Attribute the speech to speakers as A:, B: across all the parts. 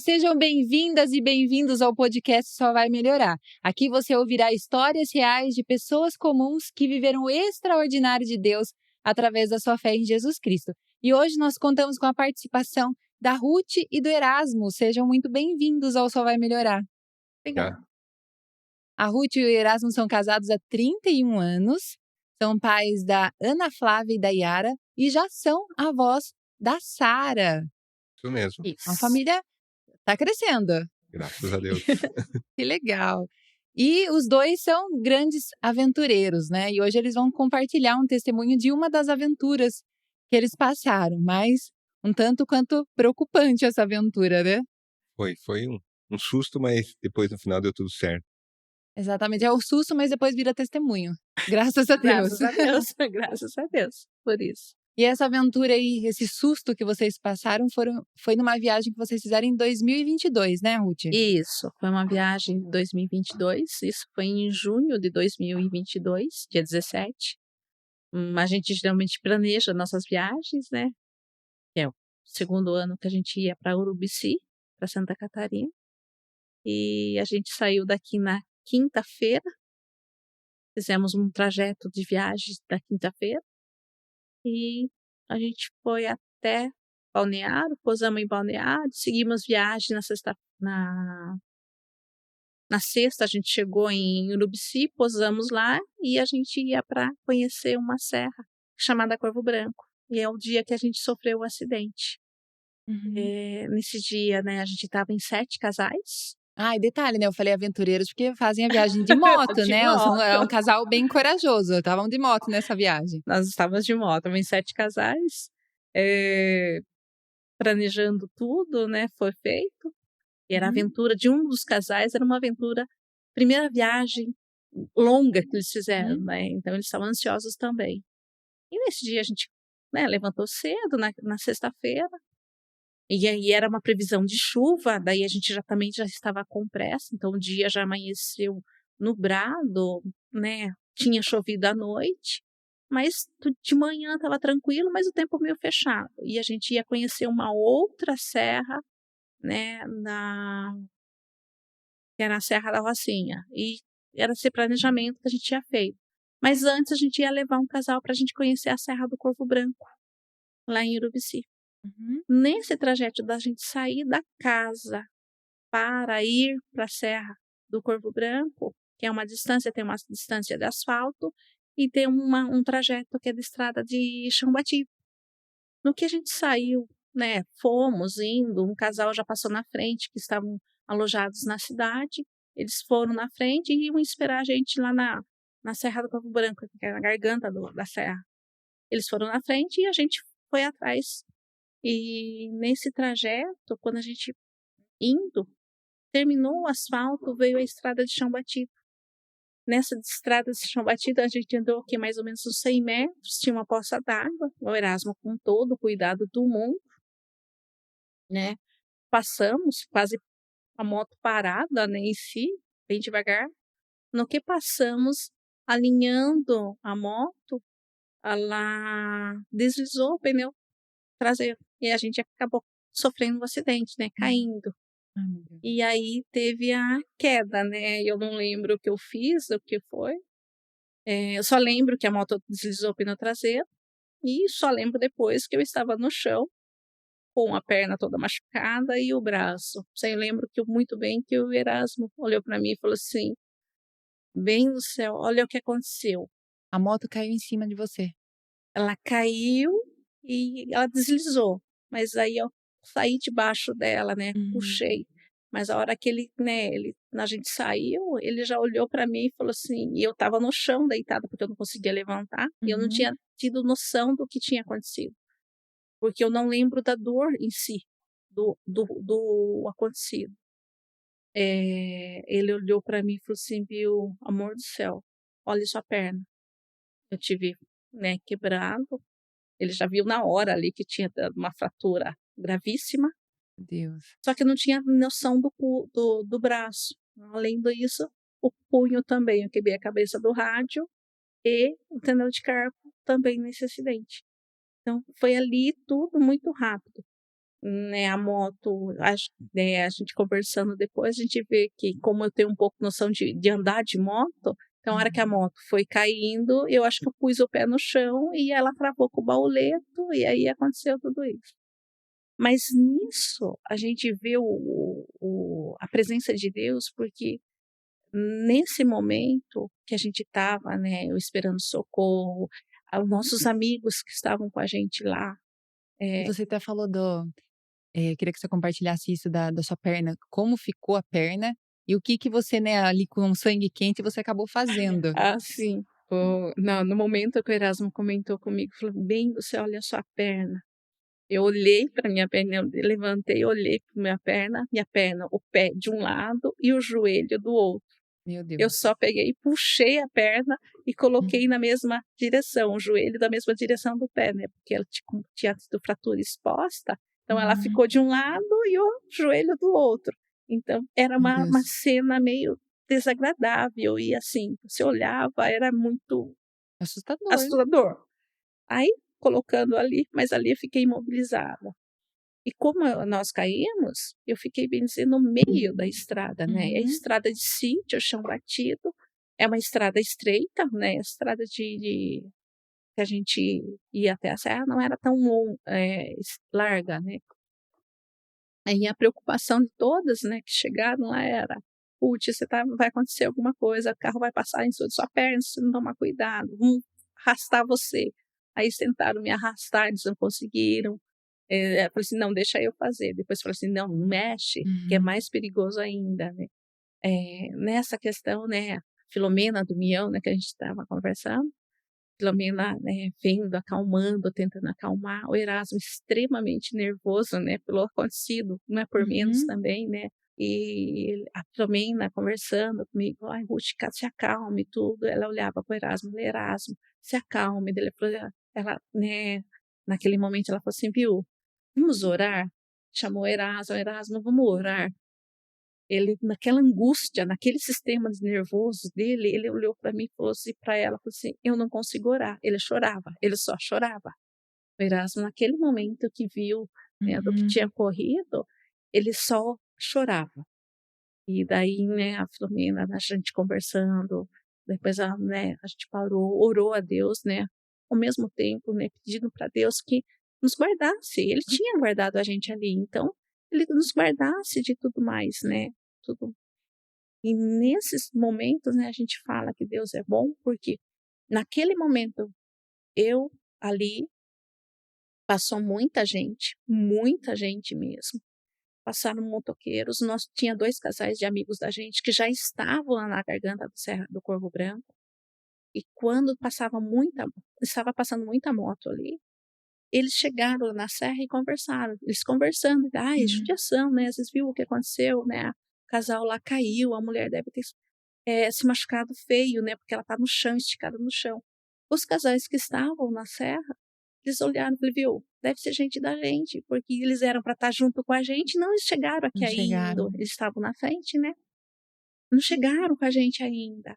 A: sejam bem-vindas e bem-vindos ao podcast Só Vai Melhorar. Aqui você ouvirá histórias reais de pessoas comuns que viveram o extraordinário de Deus através da sua fé em Jesus Cristo. E hoje nós contamos com a participação da Ruth e do Erasmo. Sejam muito bem-vindos ao Só Vai Melhorar.
B: Obrigada.
A: A Ruth e o Erasmo são casados há 31 anos, são pais da Ana Flávia e da Yara e já são avós da Sara.
B: Isso mesmo.
A: A família está crescendo.
B: Graças a Deus.
A: Que legal. E os dois são grandes aventureiros, né? E hoje eles vão compartilhar um testemunho de uma das aventuras que eles passaram, mas um tanto quanto preocupante essa aventura, né?
B: Foi um susto, mas depois no final deu tudo certo.
A: Exatamente, é o susto, mas depois vira testemunho. Graças a Deus.
C: Graças a Deus, graças a Deus, por isso.
A: E essa aventura aí, esse susto que vocês passaram, foi numa viagem que vocês fizeram em 2022, né, Ruth?
C: Isso, foi uma viagem de 2022, isso foi em junho de 2022, dia 17. A gente geralmente planeja nossas viagens, né? Que é o segundo ano que a gente ia para Urubici, para Santa Catarina. E a gente saiu daqui na quinta-feira, fizemos um trajeto de viagem da quinta-feira. E a gente foi até Balneário, pousamos em Balneário, seguimos viagem na sexta a gente chegou em Urubici, pousamos lá e a gente ia para conhecer uma serra chamada Corvo Branco. E é o dia que a gente sofreu o acidente. Nesse dia, né, a gente estava em 7 casais.
A: Ah, e detalhe, né? Eu falei aventureiros porque fazem a viagem de moto,
C: De
A: né?
C: moto.
A: É um casal bem corajoso. Estavam de moto nessa viagem.
C: Nós estávamos de moto, estávamos em 7 casais, planejando tudo, né? Foi feito. E era a aventura de um dos casais, era uma aventura, primeira viagem longa que eles fizeram, né? Então eles estavam ansiosos também. E nesse dia a gente, né, levantou cedo, na sexta-feira, e aí era uma previsão de chuva, daí a gente também já estava com pressa, então o dia já amanheceu nublado, né? Tinha chovido à noite, mas de manhã estava tranquilo, mas o tempo meio fechado. E a gente ia conhecer uma outra serra, né, que era a Serra da Rocinha, e era esse planejamento que a gente tinha feito. Mas antes a gente ia levar um casal para a gente conhecer a Serra do Corvo Branco, lá em Urubici. Nesse trajeto da gente sair da casa para ir para a Serra do Corvo Branco, que é uma distância, tem uma distância de asfalto e tem um trajeto que é de estrada de chão batido. No que a gente saiu, né, fomos indo, um casal já passou na frente, que estavam alojados na cidade, eles foram na frente e iam esperar a gente lá na Serra do Corvo Branco, que é na garganta da serra. Eles foram na frente e a gente foi atrás. E nesse trajeto, quando a gente indo, terminou o asfalto, veio a estrada de chão batido. Nessa estrada de chão batido, a gente andou aqui mais ou menos uns 100 metros, tinha uma poça d'água, o Erasmo com todo o cuidado do mundo, né? Passamos, quase a moto parada, né, em si, bem devagar. No que passamos, alinhando a moto, ela deslizou o pneu traseiro. E a gente acabou sofrendo um acidente, né, caindo. E aí teve a queda, né? Eu não lembro o que eu fiz, o que foi. Eu só lembro que a moto deslizou o pneu traseiro. E só lembro depois que eu estava no chão, com a perna toda machucada e o braço. Eu lembro muito bem que o Erasmo olhou para mim e falou assim: bem no céu, olha o que aconteceu.
A: A moto caiu em cima de você.
C: Ela caiu e ela deslizou. Mas aí eu saí debaixo dela, né? Puxei. Mas a hora que a gente saiu, ele já olhou para mim e falou assim, e eu estava no chão deitada porque eu não conseguia levantar, e eu não tinha tido noção do que tinha acontecido. Porque eu não lembro da dor em si, do acontecido. Ele olhou para mim e falou assim, viu, amor do céu, olha sua perna. Eu tive, né, quebrado. Ele já viu na hora ali que tinha dado uma fratura gravíssima.
A: Deus.
C: Só que eu não tinha noção do braço. Além disso, o punho também. Eu quebrei a cabeça do rádio e o tendão de carpo também nesse acidente. Então, foi ali tudo muito rápido. né, a moto, né, a gente conversando depois, a gente vê que como eu tenho um pouco noção de andar de moto, então a hora que a moto foi caindo, eu acho que eu pus o pé no chão e ela travou com o bauleto e aí aconteceu tudo isso. Mas nisso a gente vê a presença de Deus, porque nesse momento que a gente estava, né, eu esperando socorro, os nossos amigos que estavam com a gente lá,
A: E
C: é,
A: você até falou queria que você compartilhasse isso da sua perna, como ficou a perna e o que que você, né, ali com sangue quente, você acabou fazendo.
C: assim, no momento que o Erasmo comentou comigo, falou: "Bem, você olha a sua perna". Eu olhei para minha perna, eu levantei, olhei para minha perna, o pé de um lado e o joelho do outro.
A: Meu
C: Eu
A: Deus.
C: só peguei, puxei a perna e coloquei na mesma direção, o joelho da mesma direção do pé, né, porque ela tinha tido fratura exposta, então ela
A: Uhum.
C: ficou de um lado e o joelho do outro. Então era
A: Meu
C: uma
A: Deus.
C: cena meio desagradável e, assim, você olhava, era muito
A: Assustador.
C: assustador. Aí colocando ali, mas ali eu fiquei imobilizada. E como nós caímos, eu fiquei bem dizer no meio da estrada, né, é
A: Uhum.
C: estrada de sítio, chão batido, é uma estrada estreita, né, estrada que a gente ia até a serra não era tão larga, né. Aí a preocupação de todas, né, que chegaram lá era: "Putz, vai acontecer alguma coisa, o carro vai passar em cima de sua perna se você não tomar cuidado, vão arrastar você". Aí eles tentaram me arrastar, eles não conseguiram. Eu falei assim: "Não, deixa eu fazer". Depois falei assim: "Não, não mexe, que é
A: Uhum.
C: mais perigoso ainda", né. Nessa questão, né, Filomena do Mião, né, que a gente estava conversando, Filomena, né, vendo, acalmando, tentando acalmar, o Erasmo extremamente nervoso, né, pelo acontecido, não é por menos
A: Uhum.
C: também, né, e a Filomena conversando comigo: "Ai, Ruth, se acalme tudo", ela olhava para o Erasmo: "Erasmo, se acalme", daí ele falou ela, né, naquele momento ela falou assim: "Viu, vamos orar?". Chamou o Erasmo: "Erasmo, vamos orar?". Ele naquela angústia, naquele sistema de nervoso dele, ele olhou para mim e falou assim para ela, falou assim: "Eu não consigo orar". Ele chorava, ele só chorava. O Erasmo naquele momento que viu, né, do que
A: Uhum.
C: tinha ocorrido, ele só chorava. E daí, né, a Filomena, a gente conversando, depois a gente parou, orou a Deus, né, ao mesmo tempo, né, pedindo para Deus que nos guardasse. Ele tinha guardado a gente ali, então ele nos guardasse de tudo mais, né, tudo. E nesses momentos, né, a gente fala que Deus é bom, porque naquele momento eu ali passou muita gente mesmo. Passaram motoqueiros, nós tinha 2 casais de amigos da gente que já estavam lá na garganta do Serra do Corvo Branco, e quando estava passando muita moto ali, eles chegaram na serra e conversaram, eles conversando: "Ai,
A: Uhum.
C: judiação, né, vocês viu o que aconteceu, né, o casal lá caiu, a mulher deve ter se machucado feio, né, porque ela tá no chão, esticada no chão". Os casais que estavam na serra, eles olharam e falei: "Viu, deve ser gente da gente", porque eles eram para estar junto com a gente, não chegaram aqui
A: Não
C: ainda,
A: chegaram.
C: eles estavam na frente, né, não chegaram com a gente ainda.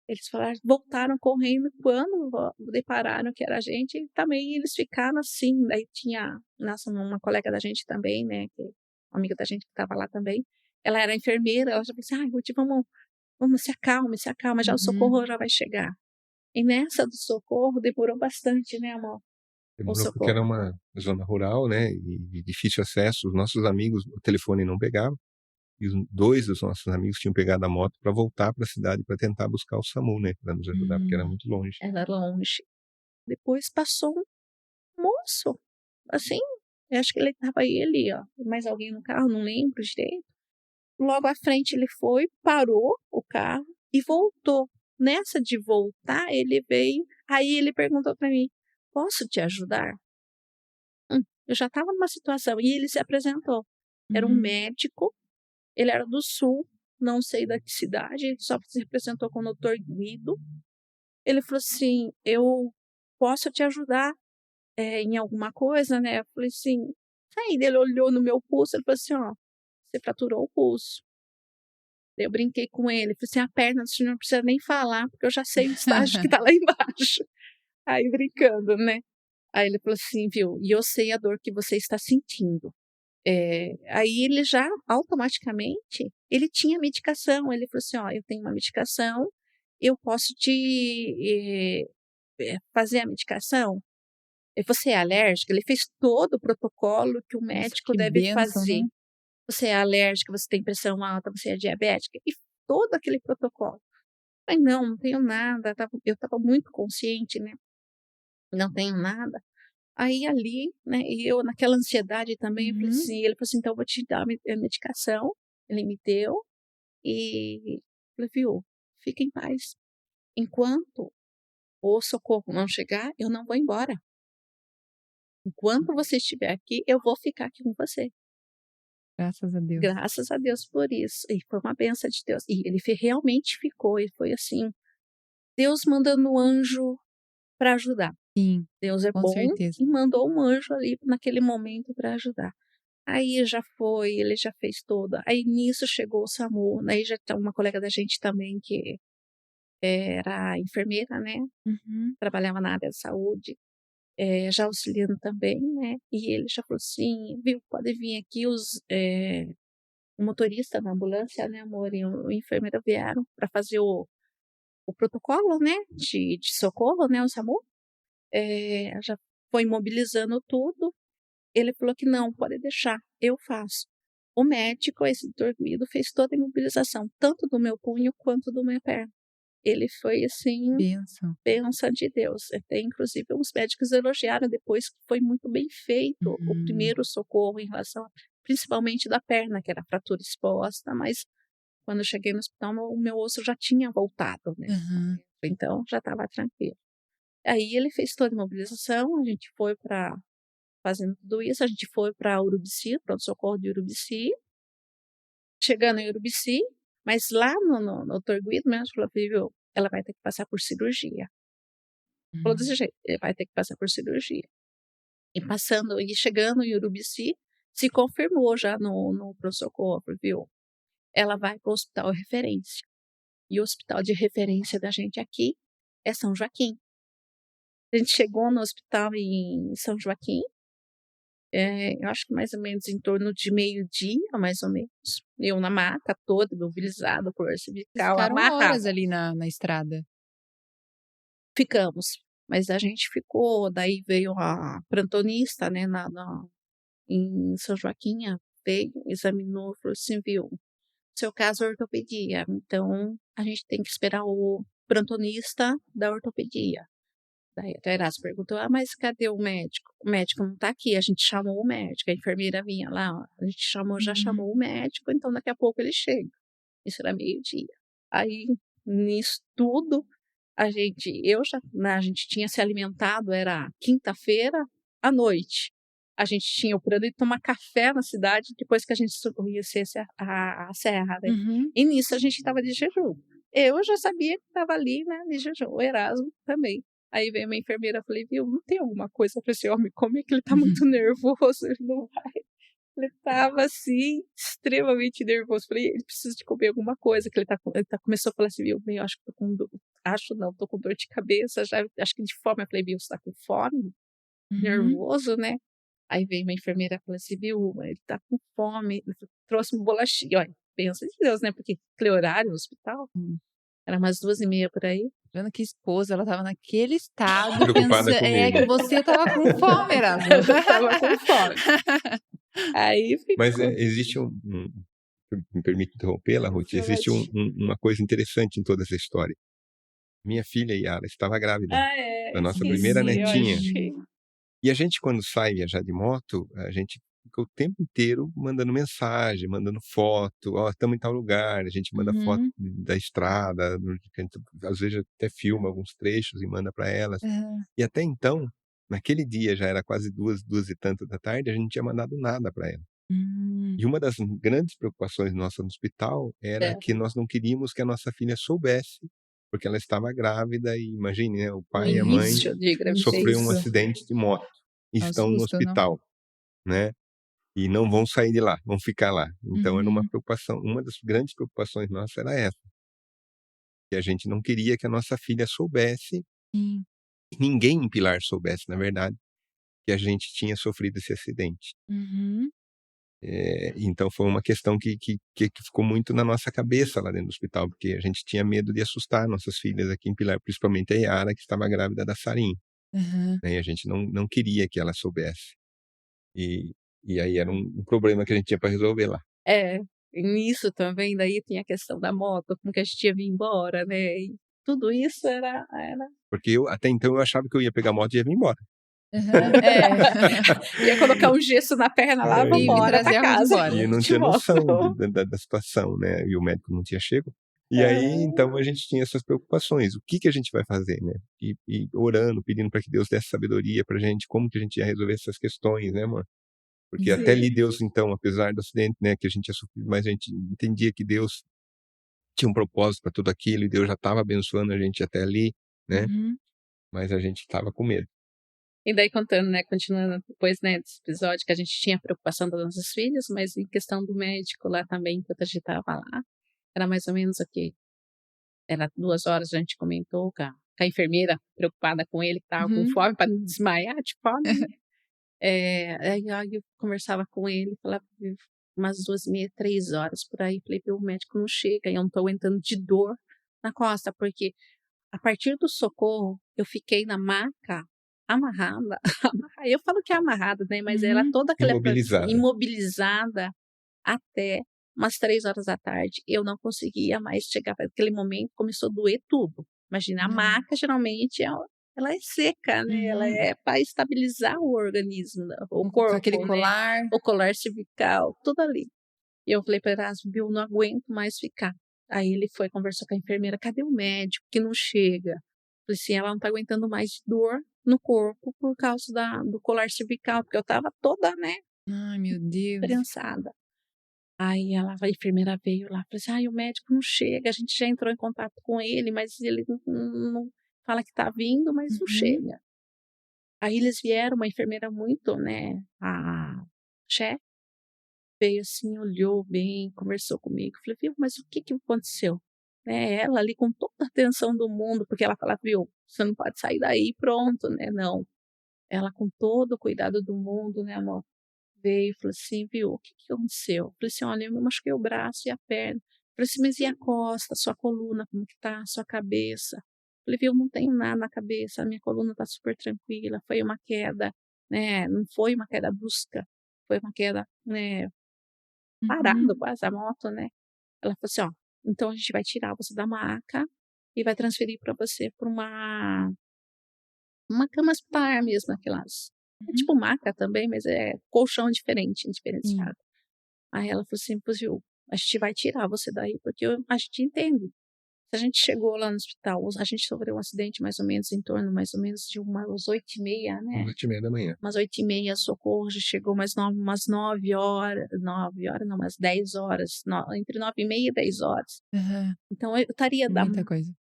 C: Eles falaram voltaram correndo, quando depararam que era a gente, também eles ficaram assim, daí tinha uma colega da gente também, né, que uma amiga da gente que estava lá também, ela era enfermeira, ela já falou assim: "Ai Ruth, vamos, se acalma, já o
A: Uhum.
C: socorro já vai chegar". E nessa do socorro demorou bastante, né, amor, o
B: Demorou porque era
C: socorro.
B: uma zona rural, né, e de difícil acesso. Os nossos amigos, o telefone não pegava, e os 2 dos nossos amigos tinham pegado a moto para voltar para a cidade para tentar buscar o SAMU, né, para nos ajudar, porque era
A: Hum.
B: muito longe.
C: Era longe. Depois passou um moço, assim, eu acho que ele, ó, mais alguém no carro, não lembro direito. Logo à frente ele foi, parou o carro e voltou. Nessa de voltar, ele veio, aí ele perguntou para mim: "Posso te ajudar?". Eu já estava numa situação e ele se apresentou. Era um
A: Uhum.
C: médico, ele era do sul, não sei da que cidade, ele só se apresentou como doutor Guido. Ele falou assim: "Eu posso te ajudar, em alguma coisa, né?". Eu falei assim aí ele olhou no meu pulso, ele falou assim: "Ó, você fraturou o pulso". Daí eu brinquei com ele, falei assim: "A perna você não precisa nem falar, porque eu já sei o estágio que tá lá embaixo". Aí brincando, né. Aí ele falou assim: "Viu, e eu sei a dor que você está sentindo. Aí ele já, automaticamente, ele tinha medicação. Ele falou assim, ó, eu tenho uma medicação, eu posso te fazer a medicação? Você é alérgica? Ele fez todo o protocolo que o
A: Nossa,
C: médico
A: que
C: deve
A: bênção,
C: fazer.
A: né?
C: Você é alérgica, você tem pressão alta, você é diabética, e todo aquele protocolo. Mas não tenho nada, eu estava muito consciente, né? Não tenho nada. Aí ali, né, e eu naquela ansiedade também, eu falei
A: Uhum.
C: assim, ele falou assim, então eu vou te dar a medicação. Ele me deu e falei, viu, fica em paz. Enquanto o socorro não chegar, eu não vou embora. Enquanto você estiver aqui, eu vou ficar aqui com você.
A: Graças a Deus.
C: Graças a Deus por isso. E foi uma bênção de Deus. E ele realmente ficou, e foi assim, Deus mandando um anjo para ajudar.
A: Sim,
C: Deus é
A: com
C: bom
A: certeza.
C: e mandou um anjo ali naquele momento para ajudar. Aí já foi, ele já fez toda. Aí nisso chegou o SAMU, aí já tem uma colega da gente também que era enfermeira, né?
A: Uhum.
C: Trabalhava na área de saúde, já auxiliando também, né? E ele já falou assim, viu, pode vir aqui o motorista da ambulância, né, amor, e o enfermeiro vieram para fazer o protocolo, né, de socorro, né, o SAMU. Já foi imobilizando tudo. Ele falou que não, pode deixar, eu faço. O médico, esse dormido, fez toda a imobilização, tanto do meu punho quanto do minha perna. Ele foi assim,
A: Bênção.
C: bênção de Deus. Até inclusive os médicos elogiaram depois que foi muito bem feito o primeiro socorro em relação, principalmente da perna, que era fratura exposta, mas quando eu cheguei no hospital, o meu osso já tinha voltado, né?
A: Uhum.
C: Então já estava tranquilo. Aí ele fez toda a imobilização, a gente foi para fazendo tudo isso, a gente foi para Urubici, pronto-socorro de Urubici. Chegando em Urubici, mas lá no Torguído, mesmo, falou, viu, ela vai ter que passar por cirurgia. Falou desse jeito, ele vai ter que passar por cirurgia. E chegando em Urubici, se confirmou já no pronto-socorro, viu? Ela vai para o hospital referência. E o hospital de referência da gente aqui é São Joaquim. A gente chegou no hospital em São Joaquim, eu acho que mais ou menos em torno de meio-dia, mais ou menos. Eu na maca toda, mobilizada, por
A: Vocês
C: cervical,
A: ficaram horas
C: amarrada.
A: ali na estrada.
C: Ficamos, mas a gente ficou, daí veio a plantonista, né, em São Joaquim, veio, examinou, falou assim, viu, seu caso é ortopedia, então a gente tem que esperar o plantonista da ortopedia. Daí a Erasmo perguntou, mas cadê o médico? O médico não está aqui, a gente chamou o médico, a enfermeira vinha lá, ó, a gente já chamou o médico, então daqui a pouco ele chega. Isso era meio-dia. Aí, nisso tudo, a gente tinha se alimentado, era quinta-feira à noite. A gente tinha o plano de tomar café na cidade depois que a gente conhecesse a serra, né?
A: Uhum.
C: E nisso a gente estava de jejum. Eu já sabia que estava ali, né, de jejum. O Erasmo também. Aí veio uma enfermeira, falei, viu, não tem alguma coisa para esse homem comer, que ele tá muito nervoso, ele não vai. Ele tava assim, extremamente nervoso. Falei, ele precisa de comer alguma coisa, que começou a falar assim, viu, bem, eu acho que tô com dor, tô com dor de cabeça, já, acho que de fome. Eu falei, viu, você tá com fome? Nervoso, né? Aí veio uma enfermeira e falou assim, viu, ele tá com fome, ele trouxe uma bolachinha, olha, pensa de Deus, né, porque aquele horário no hospital, era umas 2h30 por aí.
A: Vendo que esposa, ela estava naquele estado,
B: Preocupada comigo.
A: que você estava com fome, Erasmo.
C: Eu tava com fome. Aí ficou.
B: Mas existe me permite interrompê-la, Ruth, existe uma coisa interessante em toda essa história. Minha filha Yara estava grávida da nossa primeira netinha. E a gente, quando sai viajar de moto, a gente fica o tempo inteiro mandando mensagem, mandando foto, ó, estamos em tal lugar, a gente manda foto da estrada, às vezes até filma alguns trechos e manda para elas. E até então, naquele dia, já era quase 2 e tanto da tarde, a gente não tinha mandado nada para ela. E uma das grandes preocupações nossa no hospital era que nós não queríamos que a nossa filha soubesse, porque ela estava grávida e imagine, né, o pai e a mãe sofreram um acidente de moto e estão no hospital, né? E não vão sair de lá, vão ficar lá. Então era uma preocupação, uma das grandes preocupações nossas era essa, que a gente não queria que a nossa filha soubesse, e ninguém em Pilar soubesse, na verdade, que a gente tinha sofrido esse acidente. Então foi uma questão que ficou muito na nossa cabeça lá dentro do hospital, porque a gente tinha medo de assustar nossas filhas aqui em Pilar, principalmente a Yara, que estava grávida da Sarim. Né? E a gente não queria que ela soubesse. E aí era um problema que a gente tinha para resolver lá.
C: E nisso também, daí tinha a questão da moto, como que a gente ia vir embora, né? E tudo isso era...
B: Porque até então eu achava que eu ia pegar a moto e ia vir embora.
C: Ia colocar um gesso na perna lá, vamos embora pra casa.
B: E eu não tinha noção da situação, né? E o médico não tinha chego. E aí, então, a gente tinha essas preocupações. O que a gente vai fazer, né? E orando, pedindo para que Deus desse sabedoria pra gente, como que a gente ia resolver essas questões, né, amor? Porque até ali Deus, então, apesar do acidente, né, que a gente ia sofrer, mas a gente entendia que Deus tinha um propósito para tudo aquilo e Deus já estava abençoando a gente até ali, né? Mas a gente estava com medo.
C: E daí contando, né, continuando depois, né, desse episódio, que a gente tinha preocupação das nossas filhas, mas em questão do médico lá também, enquanto a gente estava lá, era mais ou menos aqui, era 2 horas, a gente comentou com a enfermeira preocupada com ele, que estava com fome, para não desmaiar de fome, né? Aí eu conversava com ele, falava umas 2h30, 3 horas por aí, falei, o médico não chega, e eu não estou aguentando de dor na costa, porque a partir do socorro, eu fiquei na maca, amarrada, eu falo que é amarrada, né, mas ela toda aquela imobilizada até umas 3 horas da tarde, eu não conseguia mais chegar, naquele momento começou a doer tudo, imagina, a maca geralmente ela é seca, né? Ela é para estabilizar o organismo, o corpo,
A: aquele colar,
C: né? O colar cervical, tudo ali. E eu falei para Erasmo, eu não aguento mais ficar. Aí ele foi, conversou com a enfermeira, cadê o médico que não chega? Falei assim, ela não tá aguentando mais de dor no corpo por causa do colar cervical, porque eu tava toda, né?
A: Ai, meu Deus.
C: Prensada. Aí a enfermeira veio lá, falou assim, o médico não chega, a gente já entrou em contato com ele, mas ele não fala que tá vindo, mas não chega. Aí eles vieram, uma enfermeira muito, né, a chefe, veio assim, olhou bem, conversou comigo, falei, viu, mas o que aconteceu? Né, ela ali com toda a atenção do mundo, porque ela fala, viu, você não pode sair daí, pronto, né, não. Ela com todo o cuidado do mundo, né, amor, veio e falou assim, viu, o que aconteceu? Falei assim, olha, eu me machuquei o braço e a perna. Falei assim, mas e a costa, sua coluna, como que tá, sua cabeça? Falei, viu, não tenho nada na cabeça, a minha coluna tá super tranquila, foi uma queda, né, não foi uma queda brusca, foi uma queda, né, parado quase a moto, né. Ela falou assim, então a gente vai tirar você da maca e vai transferir para você para uma cama hospitalar mesmo, aquelas, é tipo maca também, mas é colchão diferenciado. Aí ela falou assim, pois viu, a gente vai tirar você daí, porque a gente entende. Se a gente chegou lá no hospital, a gente sofreu um acidente mais ou menos em torno mais ou menos de umas 8h30, né?
B: Umas 8h30 da manhã.
C: Umas 8h30, socorro já chegou umas 9 horas, 9 horas não, umas 10 horas, entre 9h30 e 10 horas. Então eu estaria
A: muita coisa.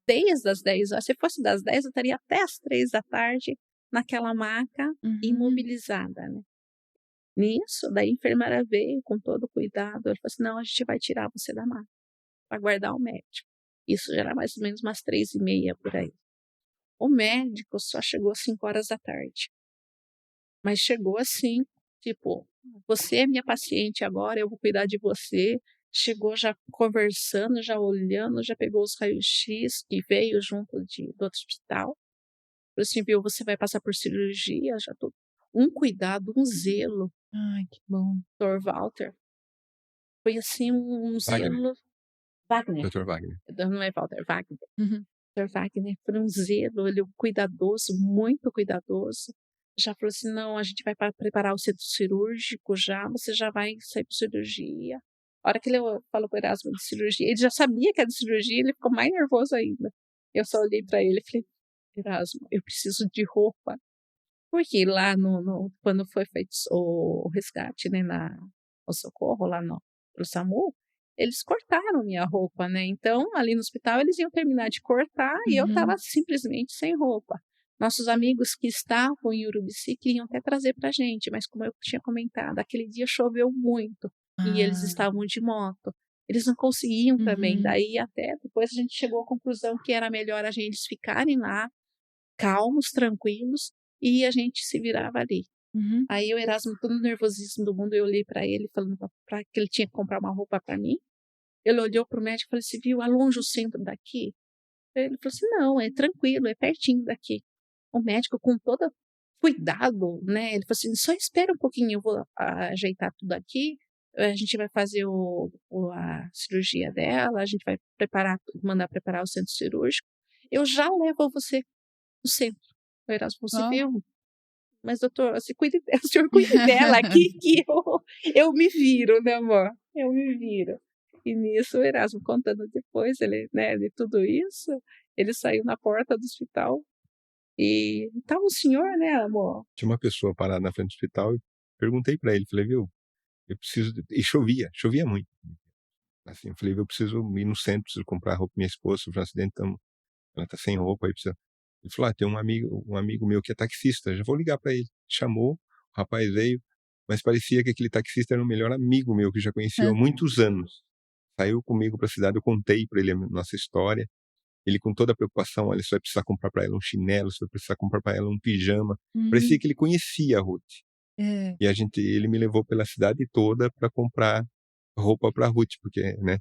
C: Desde as 10 horas, se fosse das 10, eu estaria até as 3 da tarde naquela maca, imobilizada, né? Nisso, daí a enfermeira veio com todo o cuidado, ela falou assim, não, a gente vai tirar você da maca, para aguardar o médico. Isso já era mais ou menos umas 3h30 por aí. O médico só chegou às 5 horas da tarde. Mas chegou assim, tipo, você é minha paciente agora, eu vou cuidar de você. Chegou já conversando, já olhando, já pegou os raios-x que veio junto do outro hospital. Falou assim, viu, você vai passar por cirurgia, já tô. Um cuidado, um zelo.
A: Ai, que bom.
C: Dr. Walter. Foi assim um zelo. Wagner.
B: Dr. Wagner.
C: Não é Walter, Wagner. Dr. Wagner foi um zelo, ele cuidadoso, muito cuidadoso. Já falou assim, não, a gente vai preparar o centro cirúrgico já, você já vai sair para cirurgia. A hora que ele falou para o Erasmo de cirurgia, ele já sabia que era de cirurgia, ele ficou mais nervoso ainda. Eu só olhei para ele e falei, Erasmo, eu preciso de roupa. Porque lá quando foi feito o resgate, né, o socorro lá no SAMU, eles cortaram minha roupa, né? Então, ali no hospital, eles iam terminar de cortar e eu estava simplesmente sem roupa. Nossos amigos que estavam em Urubici queriam até trazer pra gente, mas como eu tinha comentado, aquele dia choveu muito e eles estavam de moto. Eles não conseguiam também. Daí até depois a gente chegou à conclusão que era melhor eles ficarem lá, calmos, tranquilos, e a gente se virava ali. Aí o Erasmo, todo o nervosismo do mundo, eu olhei para ele, falando pra que ele tinha que comprar uma roupa para mim. Ele olhou pro médico e falou assim, viu, é longe o centro daqui? Ele falou assim, não, é tranquilo, é pertinho daqui. O médico, com todo cuidado, né? Ele falou assim, só espera um pouquinho, eu vou ajeitar tudo aqui. A gente vai fazer a cirurgia dela, a gente vai mandar preparar o centro cirúrgico. Eu já levo você no centro. O Erasmo falou assim, viu? Mas, doutor, o senhor cuide dela aqui, que eu me viro, né, amor? Eu me viro. E nisso, o Erasmo contando depois, ele, né, de tudo isso, ele saiu na porta do hospital e tava o senhor, né, amor?
B: Tinha uma pessoa parada na frente do hospital e perguntei para ele, falei, viu, eu preciso... E chovia muito. Assim, eu falei, eu preciso ir no centro, preciso comprar roupa pra minha esposa, sofreu um acidente, então ela tá sem roupa, aí precisa... Ele falou, tem um amigo meu que é taxista, já vou ligar para ele. Chamou, o rapaz veio, mas parecia que aquele taxista era o melhor amigo meu, que já conhecia há muitos anos. Saiu comigo para a cidade, eu contei para ele a nossa história. Ele, com toda a preocupação, olha, você vai precisar comprar para ela um chinelo, você vai precisar comprar para ela um pijama. Parecia que ele conhecia a Ruth. E ele me levou pela cidade toda para comprar roupa para Ruth, porque, né,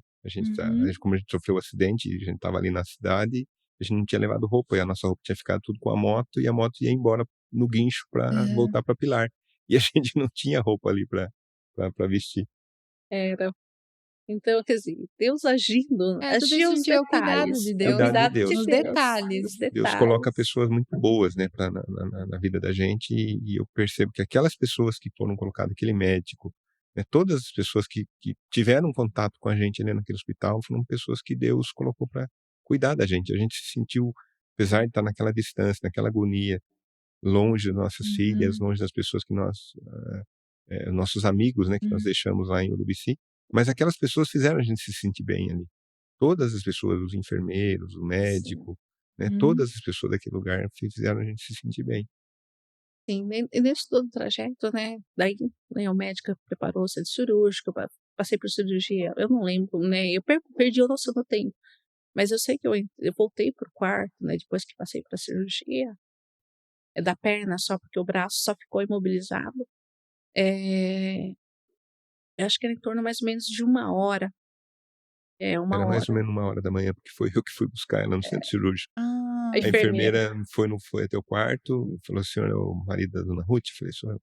B: como a gente sofreu um acidente, a gente estava ali na cidade, a gente não tinha levado roupa, e a nossa roupa tinha ficado tudo com a moto, e a moto ia embora no guincho para voltar para Pilar. E a gente não tinha roupa ali para vestir.
C: Era. Então, quer dizer, Deus agindo,
A: tudo isso a gente vê o cuidado de Deus, nos detalhes.
B: Deus coloca pessoas muito boas, né, na vida da gente, e eu percebo que aquelas pessoas que foram colocadas, aquele médico, né, todas as pessoas que tiveram contato com a gente ali naquele hospital, foram pessoas que Deus colocou para cuidar da gente. A gente se sentiu, apesar de estar naquela distância, naquela agonia, longe das nossas filhas, longe das pessoas que nossos amigos, né, que nós deixamos lá em Urubici, mas aquelas pessoas fizeram a gente se sentir bem ali. Todas as pessoas, os enfermeiros, o médico, né, todas as pessoas daquele lugar fizeram a gente se sentir bem.
C: Sim, e nesse todo o trajeto, né, daí, né, o médico preparou o centro cirúrgico, passei por cirurgia, eu não lembro, né, eu perdi a noção do tempo, mas eu sei que eu voltei pro quarto, né, depois que passei pra cirurgia, da perna só, porque o braço só ficou imobilizado, eu acho que era em torno mais ou menos de 1 hora.
B: Era mais ou menos 1 hora da manhã, porque foi eu que fui buscar ela no centro cirúrgico.
C: A
B: A enfermeira foi até o quarto, falou, o senhor é o marido da dona Ruth? Eu falei, o senhor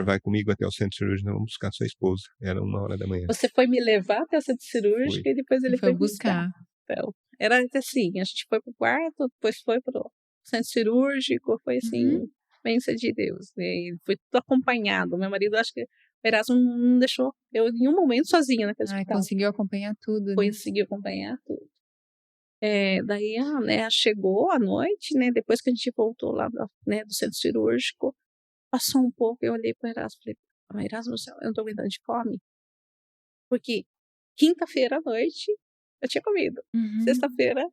B: vai comigo até o centro cirúrgico, nós vamos buscar sua esposa. Era 1 hora da manhã.
C: Você foi me levar até o centro cirúrgico e depois ele foi buscar. Então, era assim, a gente foi pro quarto, depois foi pro centro cirúrgico, foi assim, bênção de Deus, né? E foi tudo acompanhado. Meu marido, acho que o Erasmo não deixou eu em nenhum momento sozinha naquele hospital.
A: Conseguiu acompanhar tudo, né?
C: Conseguiu acompanhar tudo. Daí, né, chegou a noite, né, depois que a gente voltou lá, né, do centro cirúrgico, passou um pouco, eu olhei para o Erasmo e falei, Erasmo, eu não estou aguentando de fome, porque quinta-feira à noite eu tinha comido, sexta-feira,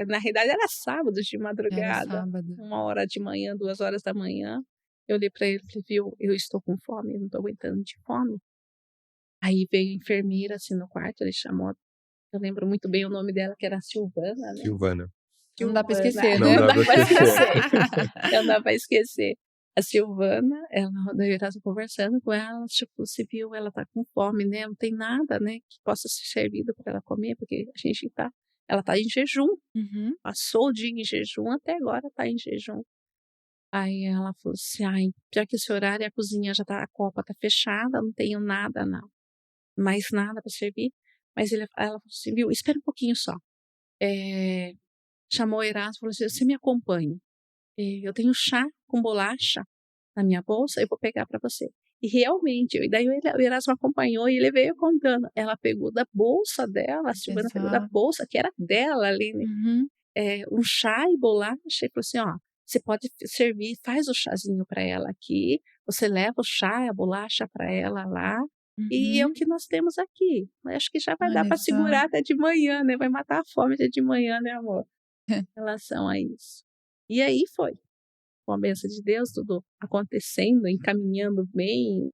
C: na realidade era sábado de madrugada, 1 hora de manhã, 2 horas da manhã, eu olhei para ele e falei, viu, eu estou com fome, eu não estou aguentando de fome. Aí veio a enfermeira assim no quarto, ele chamou, eu lembro muito bem o nome dela, que era Silvana, né?
B: Silvana.
A: Não dá pra esquecer,
B: né? Não dá pra esquecer.
C: Não dá pra esquecer. A Silvana, eu estava conversando com ela, tipo, você viu, ela tá com fome, né? Não tem nada, né, que possa ser servido para ela comer, porque ela tá em jejum. Passou o dia em jejum, até agora tá em jejum. Aí ela falou assim, pior que esse horário a cozinha a copa tá fechada, não tenho nada, não. Mais nada para servir. Mas ela falou assim, viu, espera um pouquinho só. Chamou o Erasmo e falou assim, você me acompanha. Eu tenho chá com bolacha na minha bolsa, eu vou pegar para você. E realmente, daí o Erasmo acompanhou e ele veio contando. Ela pegou da bolsa dela, a Silvana pegou da bolsa, que era dela ali, né? Um chá e bolacha, e falou assim, ó, você pode servir, faz o chazinho para ela aqui, você leva o chá e a bolacha para ela lá, e é o que nós temos aqui. Acho que já vai dar para segurar até de manhã, né? Vai matar a fome até de manhã, né, amor? Em relação a isso. E aí foi. Com a bênção de Deus, tudo acontecendo, encaminhando bem.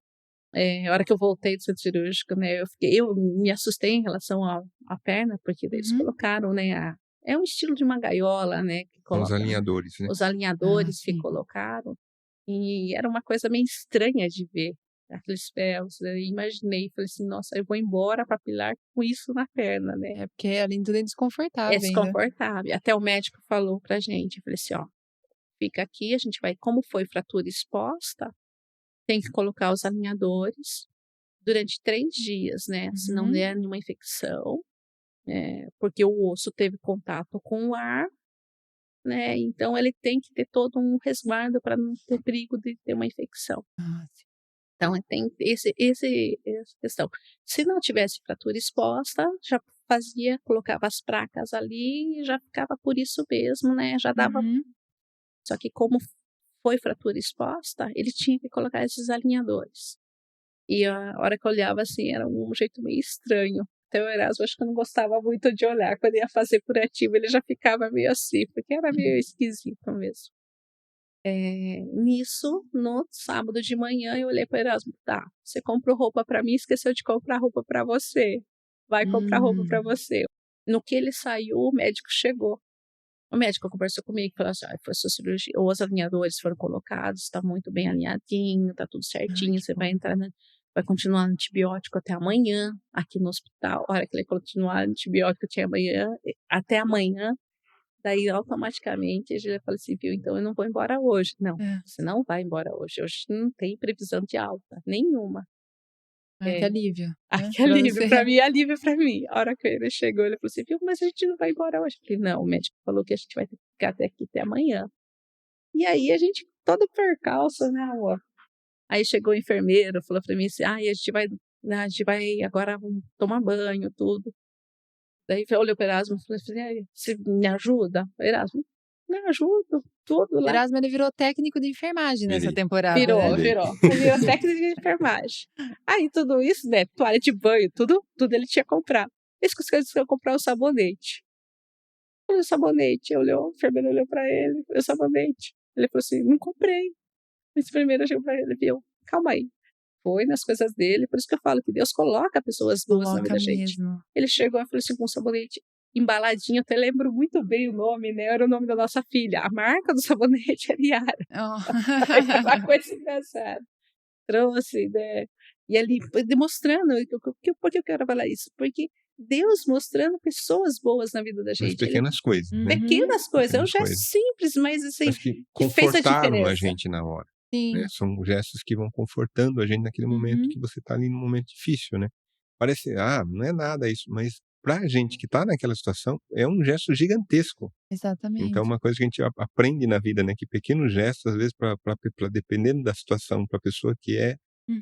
C: A hora que eu voltei do centro cirúrgico, né? Eu me assustei em relação à perna, porque eles colocaram, né? É um estilo de uma gaiola, né?
B: Os alinhadores, né?
C: Os alinhadores que colocaram. E era uma coisa meio estranha de ver aqueles ferros. Eu imaginei, falei assim, nossa, eu vou embora para Pilar com isso na perna, né?
A: É porque além de tudo é
C: É
A: desconfortável ainda.
C: desconfortável. Até o médico falou pra gente, eu falei assim, ó, fica aqui, a gente vai, como foi fratura exposta, tem que colocar os alinhadores durante 3 dias, né? Se não der nenhuma infecção, porque o osso teve contato com o ar, né? Então ele tem que ter todo um resguardo para não ter perigo de ter uma infecção.
A: Ah, sim.
C: Então tem essa questão. Se não tivesse fratura exposta, já colocava as placas ali e já ficava por isso mesmo, né? Já dava. Só que como foi fratura exposta, ele tinha que colocar esses alinhadores. E a hora que eu olhava assim, era um jeito meio estranho. Então o Erasmo, acho que eu não gostava muito de olhar. Quando ia fazer curativo, ele já ficava meio assim, porque era meio esquisito mesmo. Nisso, no sábado de manhã, eu olhei para o Erasmo, tá, você comprou roupa para mim, esqueceu de comprar roupa para você. Vai comprar roupa para você. No que ele saiu, o médico chegou. O médico conversou comigo e falou assim, foi sua cirurgia, os alinhadores foram colocados, está muito bem alinhadinho, está tudo certinho, você vai entrar vai continuar no antibiótico até amanhã, aqui no hospital. A hora que ele continuar no antibiótico até amanhã, daí automaticamente ele falou assim, viu, então eu não vou embora hoje. Não, você não vai embora hoje. Hoje não tem previsão de alta, nenhuma.
A: Que alívio.
C: Que alívio, pra mim, alívio pra mim. A hora que ele chegou, ele falou assim, viu, mas a gente não vai embora hoje. Eu falei, não, o médico falou que a gente vai ter que ficar até aqui até amanhã. E aí a gente, todo percalço, né, amor? Aí chegou o enfermeiro, falou pra mim assim, a gente vai agora tomar banho, tudo. Daí olhou pro Erasmo e falou assim, você me ajuda? Erasmo, me ajudo, tudo lá.
A: Erasmo, ele virou técnico de enfermagem nessa temporada.
C: Virou técnico de enfermagem. Aí tudo isso, né, toalha de banho, tudo ele tinha que comprar. Esse que eu comprar o sabonete. O sabonete, o enfermeiro olhou pra ele, o sabonete. Ele falou assim, não comprei. O enfermeiro chegou pra ele, viu, calma aí. Foi nas coisas dele, por isso que eu falo que Deus coloca pessoas boas na vida da gente. Ele chegou e falou assim, com um sabonete embaladinho, até lembro muito bem o nome, né? Era o nome da nossa filha. A marca do sabonete era Yara. Uma coisa engraçada. Trouxe, né? E ali, demonstrando, por que eu quero falar isso? Porque Deus mostrando pessoas boas na vida da gente.
B: As pequenas coisas, né?
C: Pequenas coisas. É um gesto simples, mas assim,
B: que
C: fez a
B: confortaram
C: diferença.
B: a gente na hora. Né? São gestos que vão confortando a gente naquele momento que você está ali num momento difícil, né? Parece, não é nada isso, mas pra gente que está naquela situação, é um gesto gigantesco.
A: Exatamente.
B: Então, uma coisa que a gente aprende na vida, né? Que pequenos gestos, às vezes, dependendo da situação, para a pessoa que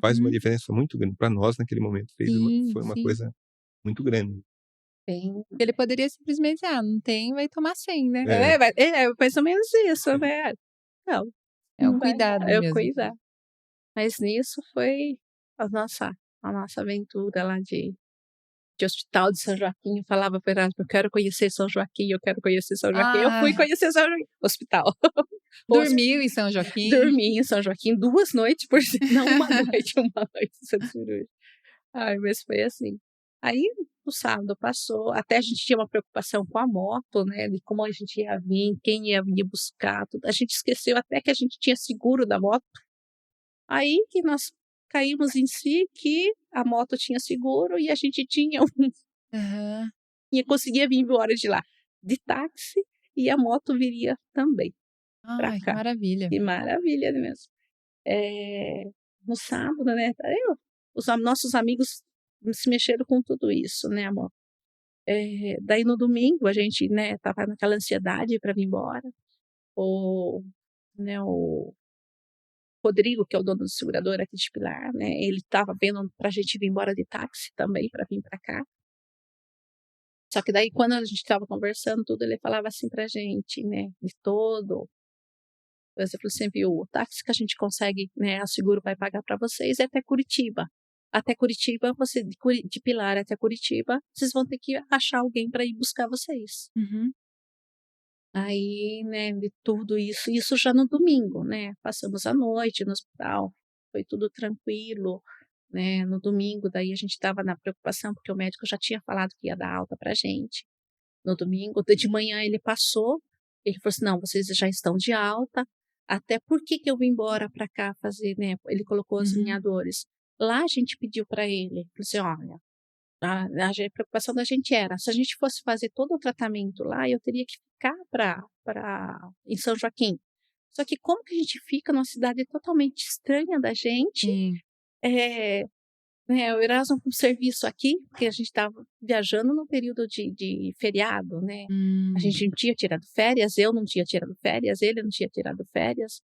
B: faz uma diferença muito grande. Para nós, naquele momento, foi uma coisa muito grande.
A: Ele poderia simplesmente, não tem, vai tomar 100, né?
C: Mais ou menos isso, né? Não.
A: É um cuidado mesmo.
C: Cuidar. Mas nisso foi a nossa aventura lá de Hospital de São Joaquim. Eu falava para Erasmo, eu quero conhecer São Joaquim, eu quero conhecer São Joaquim. Eu fui conhecer São Joaquim. Hospital.
A: Dormiu em São Joaquim?
C: Dormi em São Joaquim 2 noites, não uma noite, uma noite de cirurgia. Mas foi assim. Aí, no sábado passou, até a gente tinha uma preocupação com a moto, né, de como a gente ia vir, quem ia vir buscar, tudo. A gente esqueceu até que a gente tinha seguro da moto. Aí que nós caímos em si que a moto tinha seguro e a gente tinha conseguia vir embora de lá de táxi e a moto viria também pra cá.
A: Que maravilha.
C: Que maravilha mesmo. No sábado, né, os nossos amigos se mexeram com tudo isso, né, amor? Daí no domingo a gente, né, tava naquela ansiedade para vir embora. O Rodrigo, que é o dono do segurador aqui de Pilar, né, ele tava vendo pra gente vir embora de táxi também, para vir para cá. Só que daí quando a gente tava conversando tudo, ele falava assim pra gente, né, de todo. Você falou assim, viu, o táxi que a gente consegue, né, a seguro vai pagar para vocês é até Curitiba. Até Curitiba, de Pilar até Curitiba, vocês vão ter que achar alguém para ir buscar vocês. Aí, né, de tudo isso já no domingo, né, passamos a noite no hospital, foi tudo tranquilo, né, no domingo, daí a gente estava na preocupação, porque o médico já tinha falado que ia dar alta pra gente. No domingo, de manhã ele passou, ele falou assim, não, vocês já estão de alta, Até por que eu vim embora para cá fazer, né? Ele colocou os alinhadores. Lá a gente pediu para ele, falou assim, olha, a preocupação da gente era, se a gente fosse fazer todo o tratamento lá, eu teria que ficar em São Joaquim. Só que como que a gente fica numa cidade totalmente estranha da gente, o Erasmo com serviço aqui, porque a gente estava viajando no período de feriado, né? A gente não tinha tirado férias, eu não tinha tirado férias, ele não tinha tirado férias.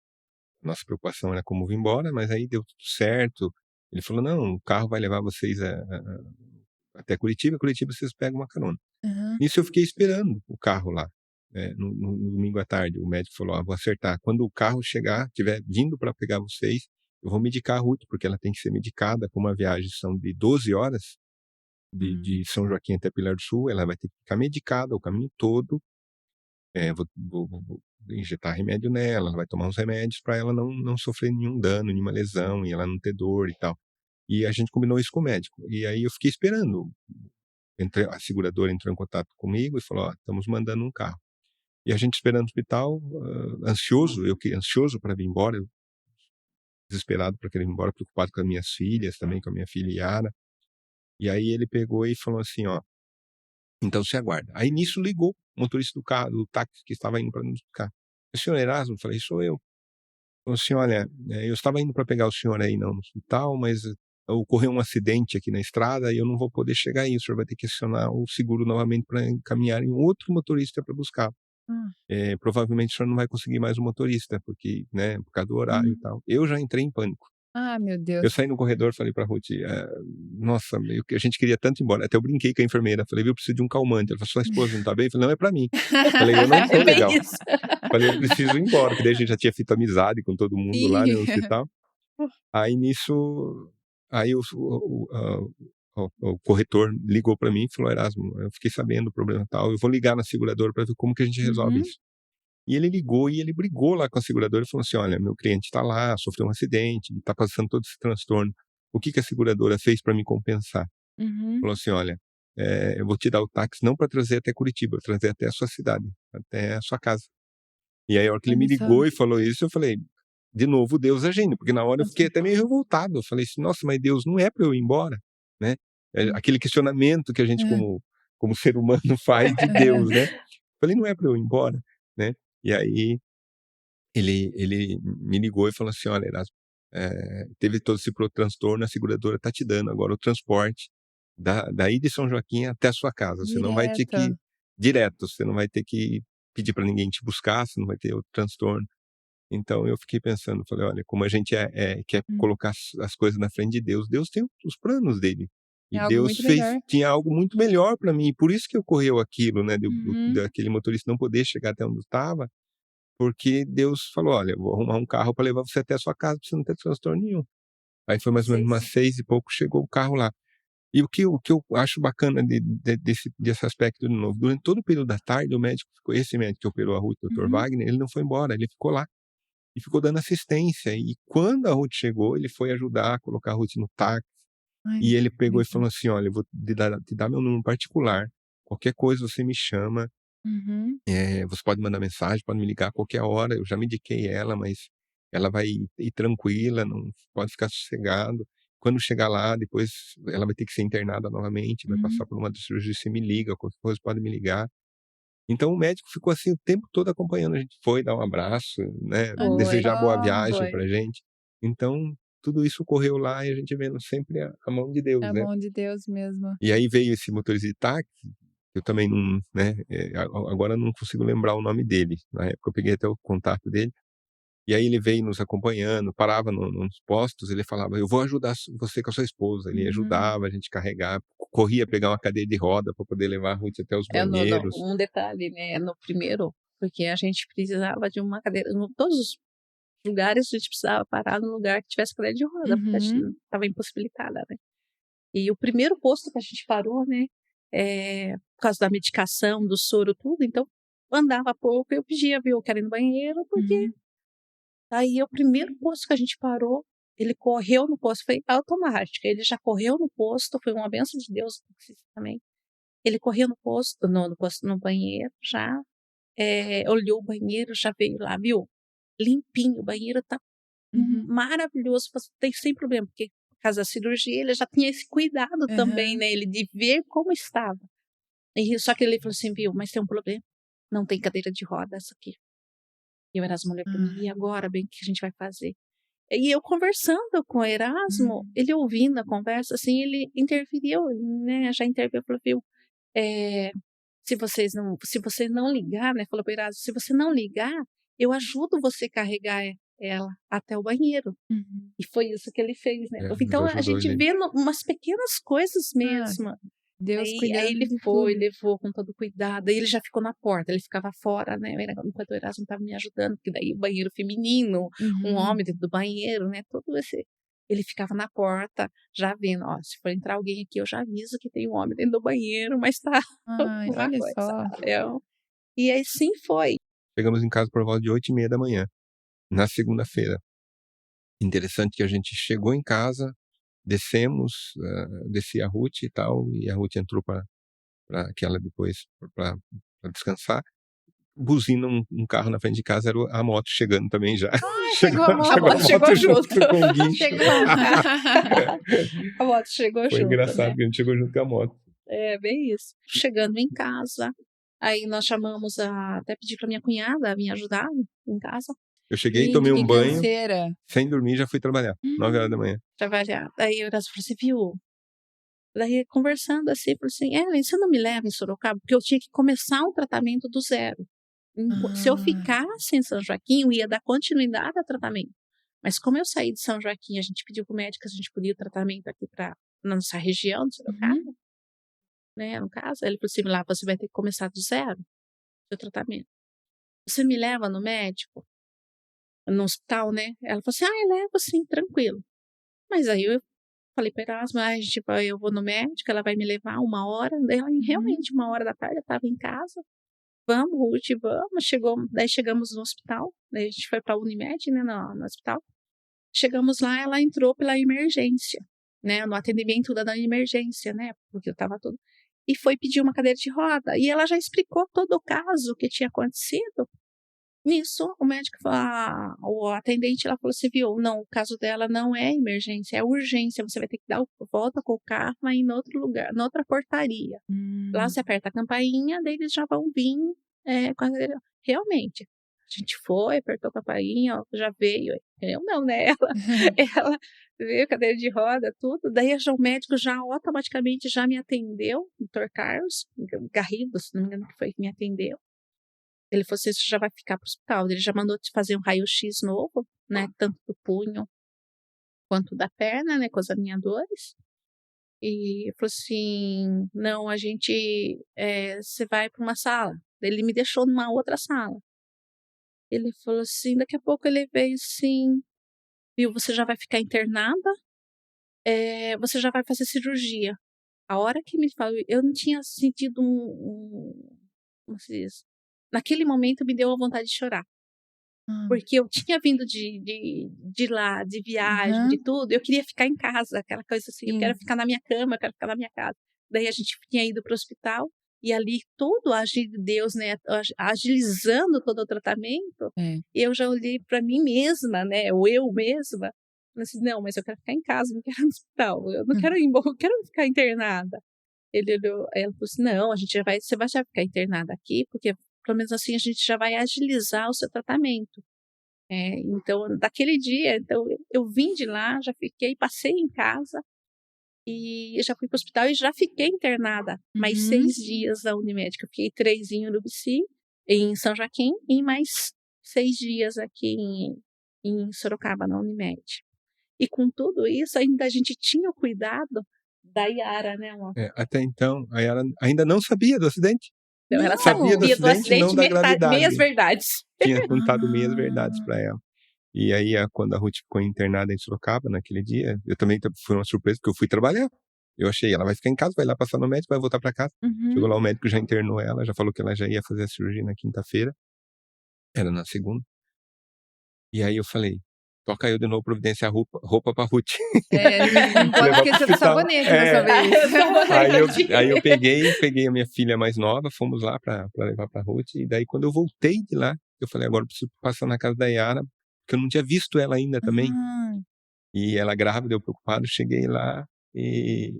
B: Nossa preocupação era como vir embora, mas aí deu tudo certo. Ele falou, não, o carro vai levar vocês até Curitiba vocês pegam uma carona. Nisso eu fiquei esperando o carro lá, no domingo à tarde. O médico falou, vou acertar. Quando o carro estiver vindo para pegar vocês, eu vou medicar a Ruth, porque ela tem que ser medicada, como a viagem são de 12 horas, de São Joaquim até Pilar do Sul, ela vai ter que ficar medicada o caminho todo. Vou injetar remédio nela, ela vai tomar uns remédios para ela não sofrer nenhum dano, nenhuma lesão, e ela não ter dor e tal. E a gente combinou isso com o médico. E aí eu fiquei esperando. A seguradora entrou em contato comigo e falou, estamos mandando um carro. E a gente esperando no hospital, ansioso para vir embora, desesperado para querer ir embora, preocupado com as minhas filhas também, com a minha filha Yara. E aí ele pegou e falou assim, então você aguarda. Aí nisso ligou o motorista do carro, do táxi que estava indo para nos buscar. O senhor Erasmo? Eu falei, sou eu. Falou assim, olha, eu estava indo para pegar o senhor aí no hospital, mas ocorreu um acidente aqui na estrada e eu não vou poder chegar aí. O senhor vai ter que acionar o seguro novamente para encaminhar em outro motorista para buscar. Provavelmente o senhor não vai conseguir mais um motorista, porque, né, por causa do horário e tal. Eu já entrei em pânico.
A: Meu Deus.
B: Eu saí no corredor, falei pra Ruth, nossa, a gente queria tanto ir embora. Até eu brinquei com a enfermeira, falei, eu preciso de um calmante. Ela falou, sua esposa não tá bem? Eu falei, não, é pra mim. Falei, eu não tô legal. Falei, eu preciso ir embora, porque daí a gente já tinha feito amizade com todo mundo lá no hospital. Aí nisso, aí o corretor ligou pra mim e falou, Erasmo, eu fiquei sabendo do problema tal, eu vou ligar na seguradora pra ver como que a gente resolve isso. E ele ligou e ele brigou lá com a seguradora e falou assim, olha, meu cliente está lá, sofreu um acidente, está passando todo esse transtorno. O que a seguradora fez para me compensar? Falou assim, olha, eu vou te dar o táxi não para trazer até Curitiba, eu trazer até a sua cidade, até a sua casa. E aí a hora que ele me ligou e falou isso, eu falei, de novo Deus agindo, porque na hora eu fiquei até meio revoltado. Eu falei assim, nossa, mas Deus não é para eu ir embora, né? Aquele questionamento que a gente como ser humano faz de Deus, né? Eu falei, não é para eu ir embora, né? E aí ele me ligou e falou assim, olha, Erasmo, teve todo esse transtorno, a seguradora está te dando agora o transporte daí de São Joaquim até a sua casa. Você não vai ter que direto, você não vai ter que pedir para ninguém te buscar, você não vai ter outro transtorno. Então eu fiquei pensando, falei, olha, como a gente quer colocar as coisas na frente de Deus, Deus tem os planos dele. E Deus tinha algo muito melhor para mim, por isso que ocorreu aquilo, né, daquele motorista não poder chegar até onde estava, porque Deus falou, olha, eu vou arrumar um carro para levar você até a sua casa, para você não ter transtorno nenhum. Aí foi mais ou menos umas 6 e pouco, chegou o carro lá. E o que eu acho bacana desse aspecto de novo, durante todo o período da tarde, esse médico que operou a Ruth, o Dr. Wagner, ele não foi embora, ele ficou lá. E ficou dando assistência. E quando a Ruth chegou, ele foi ajudar a colocar a Ruth no táxi. E ele pegou e falou assim, olha, eu vou te dar meu número particular. Qualquer coisa você me chama. Você pode mandar mensagem, pode me ligar a qualquer hora. Eu já mediquei ela, mas ela vai ir tranquila, não pode ficar sossegado. Quando chegar lá, depois ela vai ter que ser internada novamente, vai passar por uma das cirurgias, você me liga, qualquer coisa pode me ligar. Então o médico ficou assim o tempo todo acompanhando, a gente foi dar um abraço, né, desejar boa viagem pra gente. Então tudo isso ocorreu lá e a gente vendo sempre a mão de Deus, né.
A: A mão de Deus mesmo.
B: E aí veio esse motorista de táxi, eu também não, né, agora eu não consigo lembrar o nome dele, na época eu peguei até o contato dele, e aí ele veio nos acompanhando, parava nos postos, ele falava, eu vou ajudar você com a sua esposa, ele ajudava a gente carregar, corria pegar uma cadeira de roda para poder levar a Ruth até os banheiros.
C: Um detalhe, né, no primeiro, porque a gente precisava de uma cadeira, em todos os lugares a gente precisava parar num lugar que tivesse cadeira de roda, porque a gente estava impossibilitada, né. E o primeiro posto que a gente parou, né, por causa da medicação, do soro, tudo, então andava pouco, eu pedia, viu, eu quero ir no banheiro, porque aí o primeiro posto que a gente parou, ele correu no posto, foi automático, ele já correu no posto, foi uma bênção de Deus também. Ele correu no posto, no banheiro, já olhou o banheiro, já veio lá, viu? limpinho, o banheiro tá maravilhoso, tem sem problema, porque por causa da cirurgia ele já tinha esse cuidado também, né, ele de ver como estava. E só que ele falou assim, viu, mas tem um problema, não tem cadeira de roda essa aqui. E o Erasmo olhou para mim, e agora, bem, o que a gente vai fazer? E eu conversando com o Erasmo, ele ouvindo a conversa, assim, ele interferiu, né, já interviu, falou, viu, se você não ligar, né, falou para o Erasmo, se você não ligar, eu ajudo você a carregar ela até o banheiro. E foi isso que ele fez, né? Então a gente vê umas pequenas coisas mesmo.
A: Deus cuidando.
C: Aí ele foi, levou com todo cuidado. Aí ele já ficou na porta, ele ficava fora, né? Enquanto o Erasmo estava me ajudando, porque daí o banheiro feminino, um homem dentro do banheiro, né? Todo esse. Ele ficava na porta, já vendo, ó, se for entrar alguém aqui, eu já aviso que tem um homem dentro do banheiro, mas tá.
A: Ai, olha só.
C: E aí sim foi.
B: Chegamos em casa por volta de 8h30 da manhã, na segunda-feira. Interessante que a gente chegou em casa, desci a Ruth e tal, e a Ruth entrou para aquela depois para descansar. Buzina um carro na frente de casa, era a moto chegando também já.
C: Chegou a moto chegou junto.
B: Com o guincho.
C: A moto chegou junto.
B: Foi engraçado,
C: né?
B: que a gente chegou junto com a moto.
C: É, bem isso. Chegando em casa, aí nós chamamos até pedi para minha cunhada me ajudar em casa.
B: Eu cheguei, tomei um banho,
A: canseira.
B: sem dormir, já fui trabalhar, 9h da manhã.
C: Trabalhar. Daí o Erasmo falou assim, viu? Daí conversando assim, falou assim, Ellen, você não me leva em Sorocaba? Porque eu tinha que começar um tratamento do zero. Se eu ficasse em São Joaquim, eu ia dar continuidade ao tratamento. Mas como eu saí de São Joaquim, a gente pediu para o médico se a gente podia o tratamento aqui na nossa região de Sorocaba, né, no caso. Ele falou assim, lá você vai ter que começar do zero, o tratamento. Você me leva no médico? No hospital, né? Ela falou assim, eu levo sim, tranquilo. Mas aí eu falei para Erasmo, eu vou no médico, ela vai me levar 1 hora. Daí realmente 1h da tarde eu estava em casa. Vamos, Ruth, vamos. Daí chegamos no hospital, daí a gente foi para a Unimed, né, no hospital. Chegamos lá, ela entrou pela emergência, né, no atendimento da emergência, né, porque eu estava tudo. E foi pedir uma cadeira de roda. E ela já explicou todo o caso, o que tinha acontecido. Nisso, o médico, o atendente, ela falou assim, viu, não, o caso dela não é emergência, é urgência, você vai ter que dar volta com o carro, vai em outro lugar, noutra portaria. Lá você aperta a campainha, daí eles já vão vir com a cadeira. Realmente, a gente foi, apertou a campainha, já veio, eu não, né, ela veio, cadeira de roda, tudo, daí o médico já automaticamente já me atendeu, o Dr. Carlos Garrido, se não me engano que foi que me atendeu. Ele falou assim, você já vai ficar para o hospital. Ele já mandou te fazer um raio-x novo, né? Tanto do punho quanto da perna, né? Com os alinhadores. E falou assim, não, você vai para uma sala. Ele me deixou numa outra sala. Ele falou assim, daqui a pouco ele veio assim, viu, você já vai ficar internada, você já vai fazer cirurgia. A hora que me falou, eu não tinha sentido como se diz? Naquele momento me deu a vontade de chorar. Porque eu tinha vindo de lá, de viagem, de tudo. Eu queria ficar em casa, aquela coisa assim. Eu quero ficar na minha cama, eu quero ficar na minha casa. Daí a gente tinha ido para o hospital. E ali todo o agir de Deus, né, agilizando todo o tratamento. Eu já olhei para mim mesma, né, ou eu mesma. Falei assim, não, mas eu quero ficar em casa, não quero ir no hospital. Eu não quero ir embora, eu quero ficar internada. Ele olhou, ela falou assim, não, você vai já ficar internada aqui, porque pelo menos assim a gente já vai agilizar o seu tratamento. Então, daquele dia, eu vim de lá, já fiquei, passei em casa e já fui para o hospital e já fiquei internada mais 6 dias na Unimed. Eu fiquei 3 em Urubici, em São Joaquim, e mais 6 dias aqui em Sorocaba, na Unimed. E com tudo isso, ainda a gente tinha o cuidado da Yara, né, amor?
B: Até então, a Yara ainda não sabia do acidente.
C: Não, ela
B: sabia do acidente, não da gravidade.
C: Meias verdades.
B: Tinha contado meias verdades para ela. E aí, quando a Ruth ficou internada em Sorocaba, naquele dia, eu também foi uma surpresa, porque eu fui trabalhar. Eu achei, ela vai ficar em casa, vai lá passar no médico, vai voltar para casa. Chegou lá, o médico já internou ela, já falou que ela já ia fazer a cirurgia na quinta-feira. Era na segunda. E aí eu falei, toca eu de novo providenciar roupa pra Ruth.
A: Não pode esquecer do sabonete dessa vez.
B: Aí eu peguei a minha filha mais nova, fomos lá pra levar pra Ruth, e daí quando eu voltei de lá, eu falei, agora eu preciso passar na casa da Yara, porque eu não tinha visto ela ainda também. E ela grávida, eu preocupado, cheguei lá, e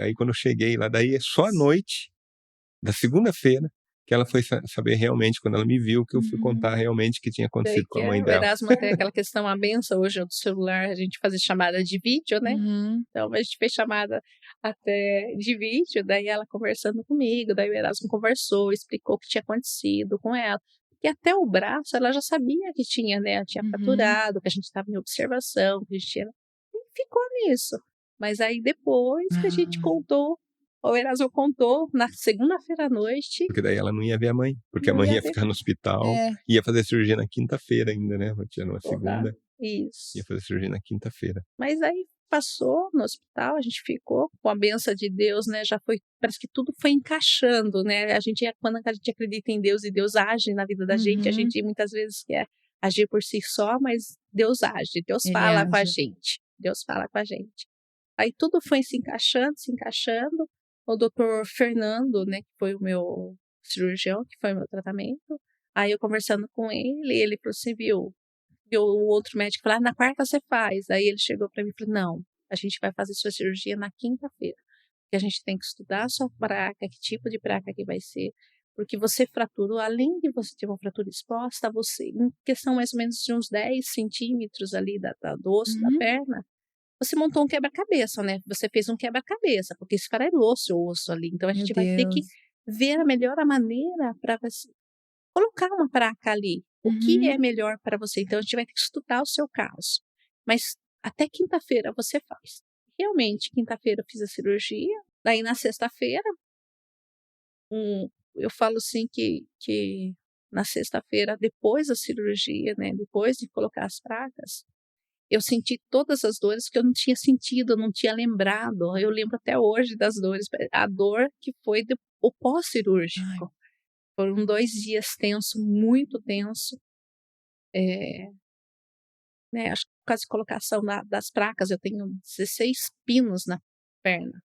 B: aí quando eu cheguei lá, daí é só à noite da segunda-feira que ela foi saber realmente, quando ela me viu, que eu fui contar realmente o que tinha acontecido com a mãe dela.
C: O Erasmo tem aquela questão, a benção hoje do celular, a gente fazia chamada de vídeo, né? Então a gente fez chamada até de vídeo, daí ela conversando comigo, daí o Erasmo conversou, explicou o que tinha acontecido com ela. E até o braço, ela já sabia que tinha, né? Ela tinha fraturado, que a gente estava em observação, que a gente tinha... E ficou nisso. Mas aí depois que a gente contou, o Erasmo contou na segunda-feira à noite.
B: Porque daí ela não ia ver a mãe, porque a mãe ia ficar no hospital, ia fazer cirurgia na quinta-feira ainda, né? Tinha numa segunda.
C: Isso.
B: Ia fazer cirurgia na quinta-feira.
C: Mas aí passou no hospital, a gente ficou com a bênção de Deus, né? Já foi, parece que tudo foi encaixando, né? Quando a gente acredita em Deus e Deus age na vida da gente, a gente muitas vezes quer agir por si só, mas Deus age, Deus fala com a gente. Deus fala com a gente. Aí tudo foi se encaixando. O doutor Fernando, né, que foi o meu cirurgião, que foi o meu tratamento. Aí eu conversando com ele falou assim, viu? E o outro médico falou, na quarta você faz. Aí ele chegou para mim e falou, não, a gente vai fazer sua cirurgia na quinta-feira. Porque a gente tem que estudar a sua placa, que tipo de placa que vai ser. Porque você fraturou, além de você ter uma fratura exposta, você, em questão mais ou menos de uns 10 centímetros ali do osso da perna, você montou um quebra-cabeça, né? Você fez um quebra-cabeça, porque esfarelou seu osso ali. Então a gente vai ter que ver a melhor maneira para você colocar uma placa ali. O que é melhor para você? Então a gente vai ter que estudar o seu caso. Mas até quinta-feira você faz. Realmente, quinta-feira eu fiz a cirurgia. Daí na sexta-feira, eu falo assim que na sexta-feira, depois da cirurgia, né? Depois de colocar as placas, eu senti todas as dores que eu não tinha sentido, eu não tinha lembrado. Eu lembro até hoje das dores. A dor que foi o pós-cirúrgico. Foram 2 dias tenso, muito tenso. Né, acho que por causa de colocação das placas, eu tenho 16 pinos na perna.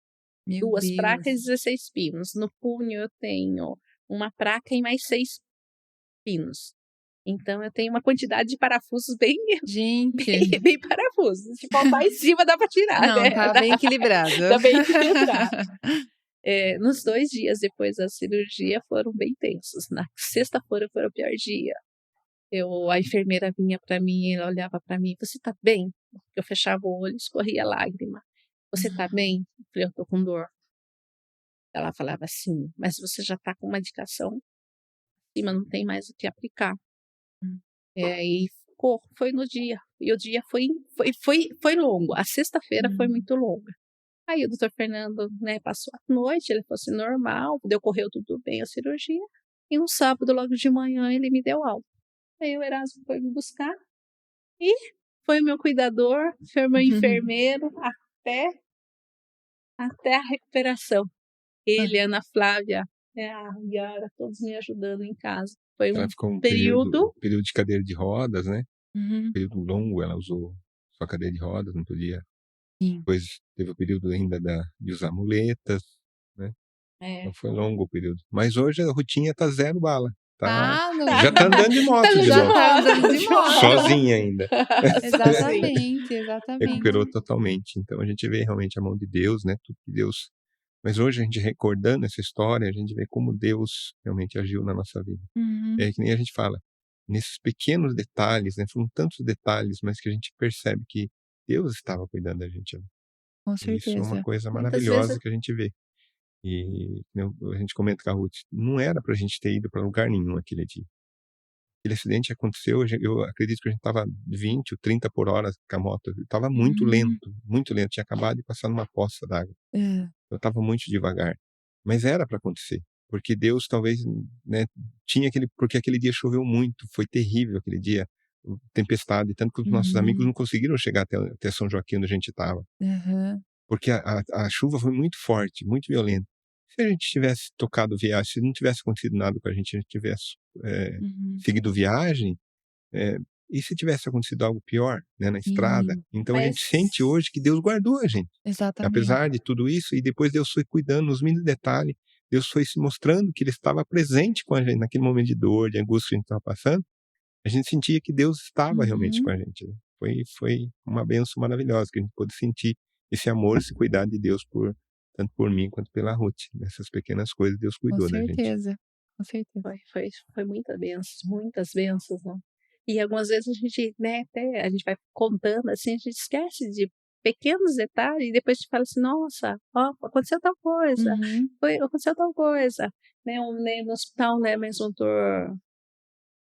A: Meu
C: 2
A: Deus.
C: placas e 16 pinos. No punho eu tenho uma placa e mais 6 pinos. Então eu tenho uma quantidade de parafusos bem parafusos. Se faltar em cima dá para tirar.
A: Não,
C: né?
A: tá bem equilibrado.
C: Tá bem equilibrado. Nos 2 dias depois da cirurgia foram bem tensos. Na sexta-feira foi o pior dia. A enfermeira vinha para mim, ela olhava para mim, você tá bem? Eu fechava o olho, escorria lágrima. Você tá bem? Eu falei, eu tô com dor. Ela falava assim, mas você já tá com uma indicação acima, não tem mais o que aplicar. E foi no dia. E o dia foi longo. A sexta-feira foi muito longa. Aí o doutor Fernando, né, passou a noite, ele falou assim, normal, ocorreu tudo bem a cirurgia. E no sábado, logo de manhã, ele me deu alta. Aí o Erasmo foi me buscar e foi o meu cuidador, foi o meu enfermeiro até a recuperação. Ele, Ana Flávia, a Yara, todos me ajudando em casa. Foi
B: ela ficou um período de cadeira de rodas, né? Um período longo, ela usou só cadeira de rodas, não podia. Depois teve o período ainda de usar muletas, né? Então foi longo o período. Mas hoje a rotinha tá 0 bala. Já tá andando de moto de novo.
A: Tá andando de moto.
B: Sozinha ainda.
A: Exatamente.
B: Recuperou totalmente. Então a gente vê realmente a mão de Deus, né? Tudo que Deus... Mas hoje a gente recordando essa história, a gente vê como Deus realmente agiu na nossa vida. É que nem a gente fala, nesses pequenos detalhes, né? Foram tantos detalhes, mas que a gente percebe que Deus estava cuidando da gente.
A: Com certeza.
B: Isso é uma coisa maravilhosa que a gente vê. E a gente comenta com a Ruth, não era pra gente ter ido para lugar nenhum aquele dia. Aquele acidente aconteceu, eu acredito que a gente estava 20 ou 30 por hora com a moto. Estava muito lento, muito lento. Tinha acabado de passar numa poça d'água. Eu estava muito devagar. Mas era para acontecer. Porque Deus talvez, né, porque aquele dia choveu muito, foi terrível aquele dia, tempestade, tanto que os nossos amigos não conseguiram chegar até São Joaquim, onde a gente estava. Porque a chuva foi muito forte, muito violenta. Se a gente tivesse tocado viagem, se não tivesse acontecido nada com a gente tivesse seguido viagem, e se tivesse acontecido algo pior, né, na estrada? Então a gente sente hoje que Deus guardou a gente.
A: Exatamente.
B: Apesar de tudo isso, e depois Deus foi cuidando nos mínimos detalhes, Deus foi se mostrando que Ele estava presente com a gente naquele momento de dor, de angústia que a gente estava passando. a gente sentia que Deus estava realmente com
A: Uhum.
B: a gente, né? Foi uma bênção maravilhosa, que a gente pôde sentir esse amor, esse cuidado de Deus tanto por mim quanto pela Ruth. Nessas pequenas coisas, Deus
A: Com
B: cuidou da gente.
A: certeza, com certeza.
C: Foi muitas bênçãos, né? E algumas vezes a gente, né, até a gente vai contando assim, a gente esquece de pequenos detalhes e depois a gente fala assim, nossa, ó, aconteceu tal coisa,
A: Uhum.
C: aconteceu tal coisa, né, no hospital, né, mesmo o doutor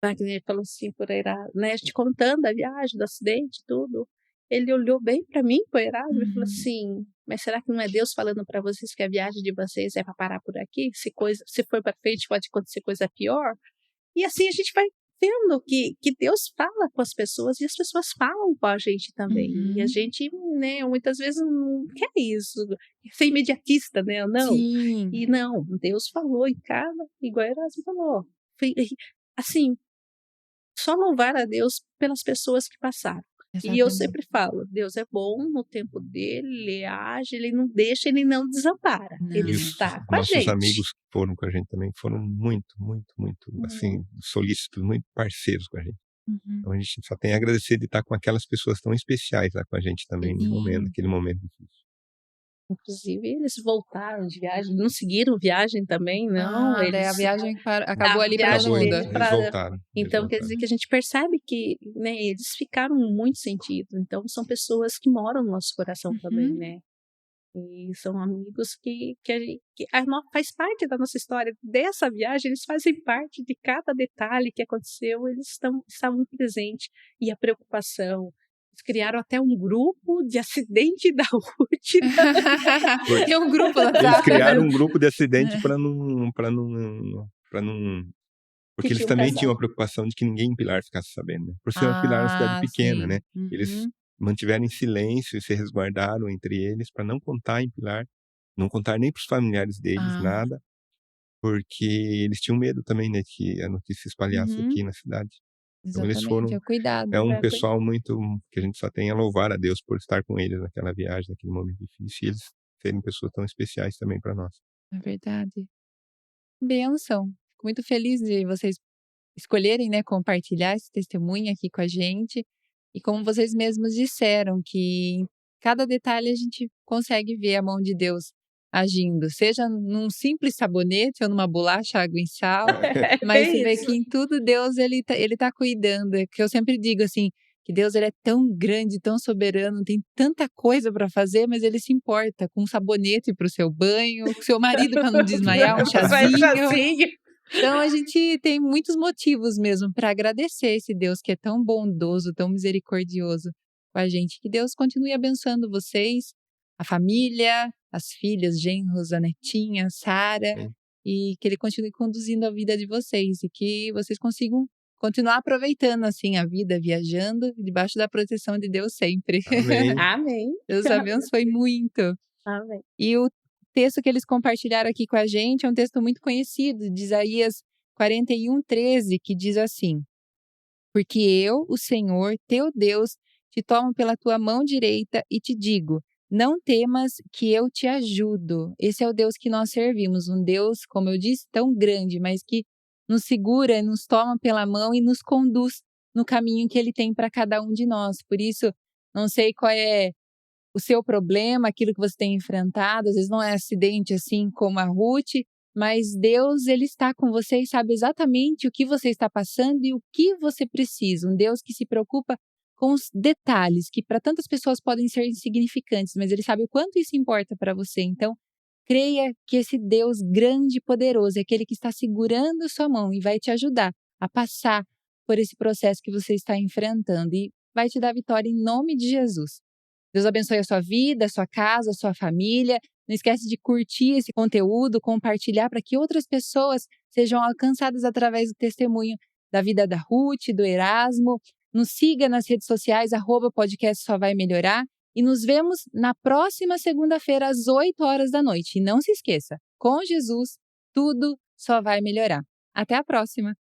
C: Wagner falou assim, né, a gente contando a viagem, do acidente, tudo, ele olhou bem para mim, pro Erasmo, e falou
A: Uhum.
C: assim, mas será que não é Deus falando para vocês que a viagem de vocês é para parar por aqui? Se for para frente pode acontecer coisa pior? E assim a gente vai vendo que Deus fala com as pessoas e as pessoas falam com a gente também. E a
A: Uhum.
C: gente, né, muitas vezes não quer isso, ser imediatista, né? Não.
A: Sim.
C: E não, Deus falou em cada, igual a Erasmo falou. Assim, só louvar a Deus pelas pessoas que passaram. E eu
A: Exatamente.
C: sempre falo, Deus é bom no tempo dele, ele age, ele não deixa, ele não desampara.
A: Não.
C: Ele
B: E
C: está com a
B: nossos
C: gente.
B: amigos que foram com a gente também foram muito, muito, muito, assim, solícitos, muito parceiros com a gente.
A: Uhum.
B: Então a gente só tem a agradecer de estar com aquelas pessoas tão especiais lá com a gente também,
A: Sim.
B: naquele momento difícil.
C: Inclusive, eles voltaram de viagem, não seguiram viagem também, não.
A: Daí a
C: Eles
A: viagem acabou
C: a
A: ali para todo
C: viagem
A: mundo.
C: deles
B: Eles
C: pra
B: voltaram.
C: então quer dizer que a gente percebe que, né, eles ficaram muito sentidos. Então são pessoas que moram no nosso coração também,
A: Uhum.
C: né. E são amigos que faz parte da nossa história. Dessa viagem, eles fazem parte de cada detalhe que aconteceu, eles estavam presentes. E a preocupação. Eles criaram até um grupo de acidente da Ruth.
A: Tem um grupo no
B: Eles
A: WhatsApp.
B: criaram um grupo de acidente
A: É.
B: para não, porque
C: Que
B: eles
C: tinha um
B: também
C: casal.
B: tinham a preocupação de que ninguém em Pilar ficasse sabendo, né? Por ser uma Pilar uma cidade pequena,
A: Sim.
B: né? Eles
A: Uhum.
B: mantiveram em silêncio e se resguardaram entre eles para não contar em Pilar, não contar nem para os familiares deles nada, porque eles tinham medo também, né, que a notícia se espalhasse
A: Uhum.
B: aqui na cidade. Então eles
A: Exatamente, é o cuidado.
B: é um pessoal muito, que a gente só tem a louvar a Deus por estar com eles naquela viagem, naquele momento difícil, e eles serem pessoas tão especiais também para nós.
A: É verdade. Bênção. Fico muito feliz de vocês escolherem, né, compartilhar esse testemunho aqui com a gente. E como vocês mesmos disseram, que em cada detalhe a gente consegue ver a mão de Deus agindo, seja num simples sabonete ou numa bolacha, água e sal, mas você vê que em tudo Deus ele tá cuidando. É que eu sempre digo assim, que Deus ele é tão grande, tão soberano, tem tanta coisa para fazer, mas ele se importa com um sabonete para o seu banho, com o seu marido para não desmaiar, um chazinho. Então a gente tem muitos motivos mesmo para agradecer esse Deus que é tão bondoso, tão misericordioso com a gente. Que Deus continue abençoando vocês, a família, as filhas, genros, a netinha, Sara, e que ele continue conduzindo a vida de vocês e que vocês consigam continuar aproveitando assim a vida, viajando debaixo da proteção de Deus sempre.
B: Amém.
C: Amém.
A: Deus abençoe muito.
C: Amém.
A: E o texto que eles compartilharam aqui com a gente é um texto muito conhecido, de Isaías 41:13, que diz assim: Porque eu, o Senhor, teu Deus, te tomo pela tua mão direita e te digo, não temas que eu te ajudo. Esse é o Deus que nós servimos, um Deus, como eu disse, tão grande, mas que nos segura, nos toma pela mão e nos conduz no caminho que ele tem para cada um de nós. Por isso, não sei qual é o seu problema, aquilo que você tem enfrentado, às vezes não é acidente assim como a Ruth, mas Deus ele está com você e sabe exatamente o que você está passando e o que você precisa. Um Deus que se preocupa com os detalhes, que para tantas pessoas podem ser insignificantes, mas ele sabe o quanto isso importa para você. Então, creia que esse Deus grande e poderoso é aquele que está segurando sua mão e vai te ajudar a passar por esse processo que você está enfrentando e vai te dar vitória em nome de Jesus. Deus abençoe a sua vida, a sua casa, a sua família. Não esquece de curtir esse conteúdo, compartilhar para que outras pessoas sejam alcançadas através do testemunho da vida da Ruth, do Erasmo. Nos siga nas redes sociais, @podcast só vai melhorar. E nos vemos na próxima segunda-feira, às 20h. E não se esqueça, com Jesus, tudo só vai melhorar. Até a próxima!